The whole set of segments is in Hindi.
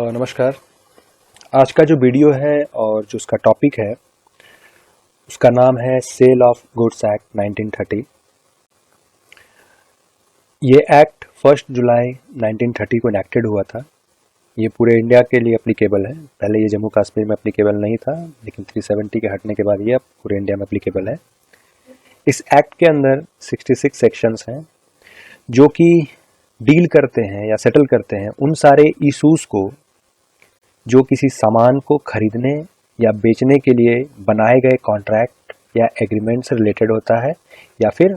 नमस्कार। आज का जो वीडियो है और जो उसका टॉपिक है उसका नाम है सेल ऑफ गुड्स एक्ट 1930। ये एक्ट 1 जुलाई 1930 को इनेक्टेड हुआ था। ये पूरे इंडिया के लिए एप्लीकेबल है। पहले ये जम्मू कश्मीर में एप्लीकेबल नहीं था, लेकिन 370 के हटने के बाद ये अब पूरे इंडिया में एप्लीकेबल है। इस एक्ट के अंदर 66 सेक्शंस हैं जो कि डील करते हैं या सेटल करते हैं उन सारे इशूज़ को जो किसी सामान को खरीदने या बेचने के लिए बनाए गए कॉन्ट्रैक्ट या एग्रीमेंट से रिलेटेड होता है या फिर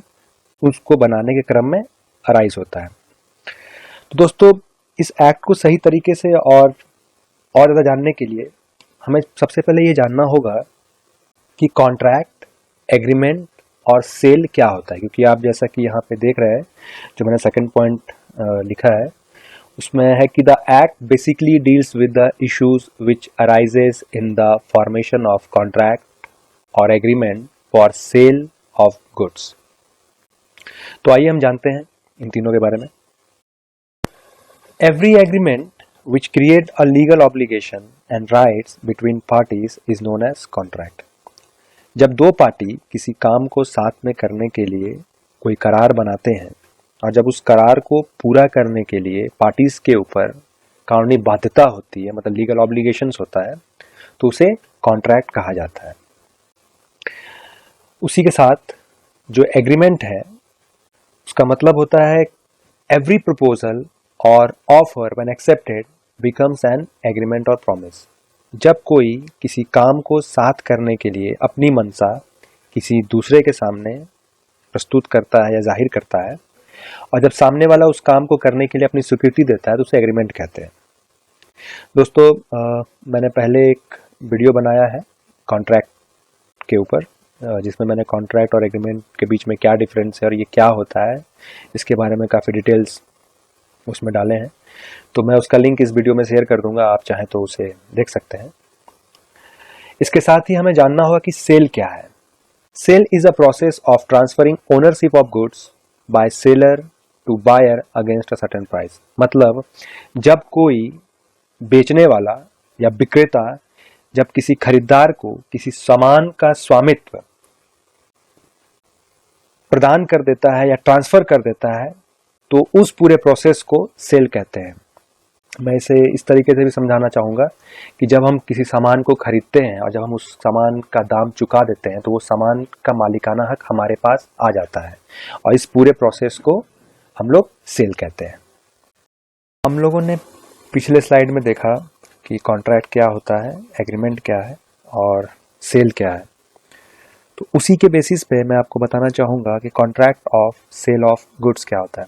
उसको बनाने के क्रम में अराइज होता है। तो दोस्तों, इस एक्ट को सही तरीके से और ज़्यादा जानने के लिए हमें सबसे पहले ये जानना होगा कि कॉन्ट्रैक्ट, एग्रीमेंट और सेल क्या होता है। क्योंकि आप जैसा कि यहाँ पे देख रहे हैं, जो मैंने सेकंड पॉइंट लिखा है उसमें है कि the act basically deals with the issues which arises in the formation of contract और agreement for sale of goods. तो आइए हम जानते हैं इन तीनों के बारे में। Every agreement which create a legal obligation and rights between parties is known as contract. जब दो पार्टी किसी काम को साथ में करने के लिए कोई करार बनाते हैं और जब उस करार को पूरा करने के लिए पार्टीज के ऊपर कानूनी बाध्यता होती है, मतलब लीगल ऑब्लिगेशंस होता है, तो उसे कॉन्ट्रैक्ट कहा जाता है। उसी के साथ जो एग्रीमेंट है उसका मतलब होता है एवरी प्रपोजल और offer when accepted becomes an agreement और प्रॉमिस। जब कोई किसी काम को साथ करने के लिए अपनी मंशा किसी दूसरे के सामने प्रस्तुत करता है या जाहिर करता है और जब सामने वाला उस काम को करने के लिए अपनी स्वीकृति देता है तो उसे एग्रीमेंट कहते हैं। दोस्तों, मैंने पहले एक वीडियो बनाया है कॉन्ट्रैक्ट के ऊपर, जिसमें मैंने कॉन्ट्रैक्ट और एग्रीमेंट के बीच में क्या डिफरेंस है और ये क्या होता है इसके बारे में काफ़ी डिटेल्स उसमें डाले हैं। तो मैं उसका लिंक इस वीडियो में शेयर कर दूंगा, आप चाहें तो उसे देख सकते हैं। इसके साथ ही हमें जानना होगा कि सेल क्या है। Sale is a process of transferring ownership of goods by seller to buyer against a certain price. मतलब जब कोई बेचने वाला या विक्रेता जब किसी खरीदार को किसी सामान का स्वामित्व प्रदान कर देता है या ट्रांसफर कर देता है तो उस पूरे प्रोसेस को सेल कहते हैं। मैं इसे इस तरीके से भी समझाना चाहूँगा कि जब हम किसी सामान को खरीदते हैं और जब हम उस सामान का दाम चुका देते हैं तो वो सामान का मालिकाना हक हमारे पास आ जाता है और इस पूरे प्रोसेस को हम लोग सेल कहते हैं। हम लोगों ने पिछले स्लाइड में देखा कि कॉन्ट्रैक्ट क्या होता है, एग्रीमेंट क्या है और सेल क्या है। तो उसी के बेसिस पे मैं आपको बताना चाहूँगा कि contract of sale of goods क्या होता है।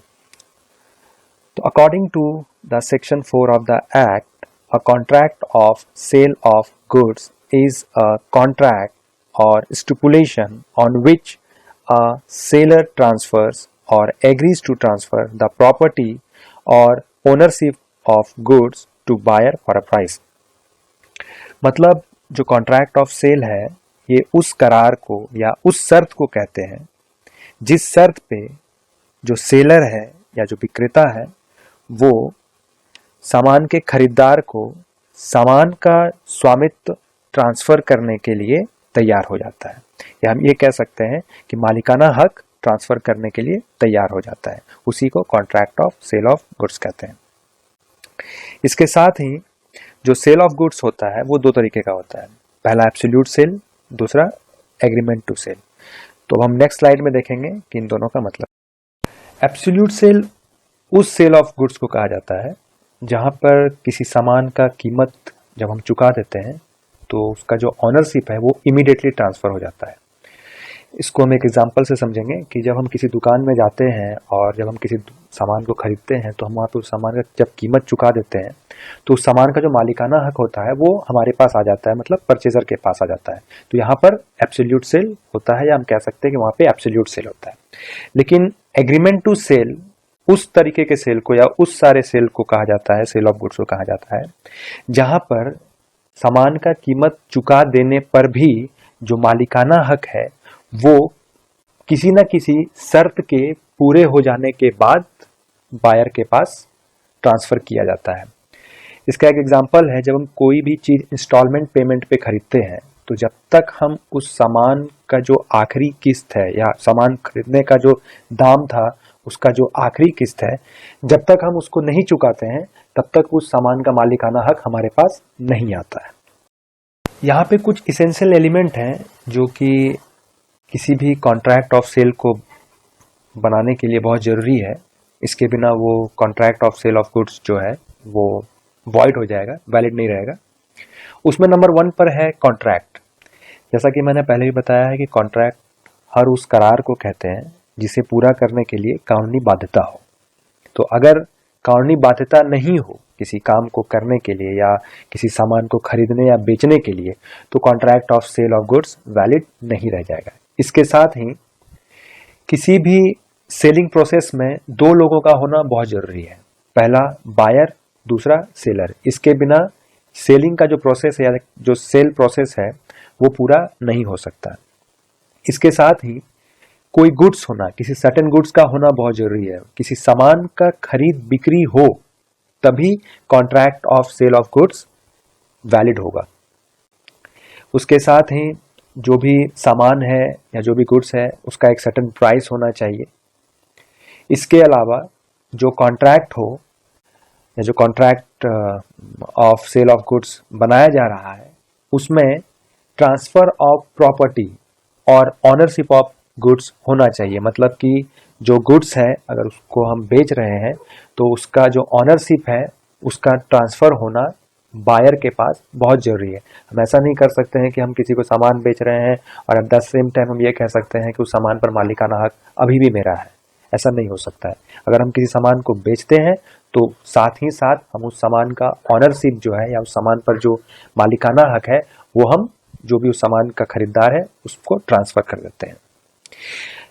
तो according to the section 4 of the act, a contract of sale of goods is a contract or stipulation on which a seller transfers or agrees to transfer the property or ownership of goods to buyer for a price। मतलब जो कॉन्ट्रैक्ट ऑफ सेल है ये उस करार को या उस शर्त को कहते हैं जिस शर्त पे जो सेलर है या जो विक्रेता है वो सामान के खरीदार को सामान का स्वामित्व ट्रांसफर करने के लिए तैयार हो जाता है, या हम ये कह सकते हैं कि मालिकाना हक ट्रांसफर करने के लिए तैयार हो जाता है। उसी को contract of sale of goods कहते हैं। इसके साथ ही जो सेल ऑफ गुड्स होता है वो दो तरीके का होता है। पहला एब्सोल्यूट सेल, दूसरा एग्रीमेंट टू सेल। तो हम नेक्स्ट स्लाइड में देखेंगे कि इन दोनों का मतलब। एब्सोल्यूट सेल उस सेल ऑफ गुड्स को कहा जाता है जहां पर किसी सामान का कीमत जब हम चुका देते हैं तो उसका जो ऑनरशिप है वो इमीडिएटली ट्रांसफर हो जाता है। इसको हम एक एग्जांपल से समझेंगे कि जब हम किसी दुकान में जाते हैं और जब हम किसी सामान को खरीदते हैं तो हम वहाँ पे उस सामान का जब कीमत चुका देते हैं तो उस सामान का जो मालिकाना हक होता है वो हमारे पास आ जाता है, मतलब परचेजर के पास आ जाता है। तो यहाँ पर एब्सोल्यूट सेल होता है, या हम कह सकते हैं कि वहाँ पे एब्सोल्यूट सेल होता है। लेकिन एग्रीमेंट टू सेल उस तरीके के सेल को या उस सारे सेल को कहा जाता है, सेल ऑफ गुड्स को कहा जाता है जहां पर सामान का कीमत चुका देने पर भी जो मालिकाना हक है वो किसी न किसी शर्त के पूरे हो जाने के बाद बायर के पास ट्रांसफर किया जाता है। इसका एक एग्जांपल है, जब हम कोई भी चीज इंस्टॉलमेंट पेमेंट पे खरीदते हैं तो जब तक हम उस सामान का जो आखिरी किस्त है या सामान खरीदने का जो दाम था उसका जो आखिरी किस्त है, जब तक हम उसको नहीं चुकाते हैं तब तक उस सामान का मालिकाना हक हमारे पास नहीं आता है। यहाँ पे कुछ इसेंशियल एलिमेंट हैं जो कि किसी भी कॉन्ट्रैक्ट ऑफ सेल को बनाने के लिए बहुत ज़रूरी है। इसके बिना वो contract of sale of goods जो है वो वॉइड हो जाएगा, वैलिड नहीं रहेगा। उसमें नंबर 1 पर है कॉन्ट्रैक्ट। जैसा कि मैंने पहले भी बताया है कि कॉन्ट्रैक्ट हर उस करार को कहते हैं जिसे पूरा करने के लिए कानूनी बाध्यता हो। तो अगर कानूनी बाध्यता नहीं हो किसी काम को करने के लिए या किसी सामान को खरीदने या बेचने के लिए, तो contract of sale of goods valid नहीं रह जाएगा। इसके साथ ही किसी भी सेलिंग प्रोसेस में 2 लोगों का होना बहुत जरूरी है। पहला बायर, दूसरा सेलर। इसके बिना सेलिंग का जो प्रोसेस है या जो सेल प्रोसेस है वो पूरा नहीं हो सकता। इसके साथ ही कोई गुड्स होना, किसी सर्टेन गुड्स का होना बहुत जरूरी है। किसी सामान का खरीद बिक्री हो तभी contract of sale of goods valid होगा। उसके साथ ही जो भी सामान है या जो भी गुड्स है उसका एक सर्टेन प्राइस होना चाहिए। इसके अलावा जो कॉन्ट्रैक्ट हो या जो contract of sale of goods बनाया जा रहा है उसमें ट्रांसफर ऑफ प्रॉपर्टी और ऑनरशिप ऑफ गुड्स होना चाहिए। मतलब कि जो गुड्स है अगर उसको हम बेच रहे हैं तो उसका जो ऑनरशिप है उसका ट्रांसफर होना बायर के पास बहुत जरूरी है। हम ऐसा नहीं कर सकते हैं कि हम किसी को सामान बेच रहे हैं और एट द सेम टाइम हम ये कह सकते हैं कि उस सामान पर मालिकाना हक अभी भी मेरा है। ऐसा नहीं हो सकता है। अगर हम किसी सामान को बेचते हैं तो साथ ही साथ हम उस सामान का ऑनरशिप जो है या उस सामान पर जो मालिकाना हक है वो हम जो भी उस सामान का खरीदार है उसको ट्रांसफर कर देते हैं।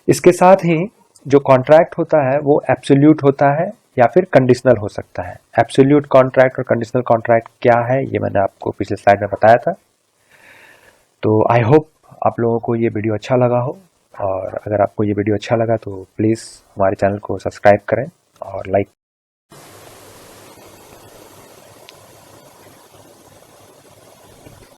इसके साथ ही जो कॉन्ट्रैक्ट होता है वो एब्सोल्यूट होता है या फिर कंडीशनल हो सकता है। एब्सोल्यूट कॉन्ट्रैक्ट और कंडीशनल कॉन्ट्रैक्ट क्या है ये मैंने आपको पिछले स्लाइड में बताया था। तो आई होप आप लोगों को ये वीडियो अच्छा लगा हो, और अगर आपको ये वीडियो अच्छा लगा तो प्लीज़ हमारे चैनल को सब्सक्राइब करें और लाइक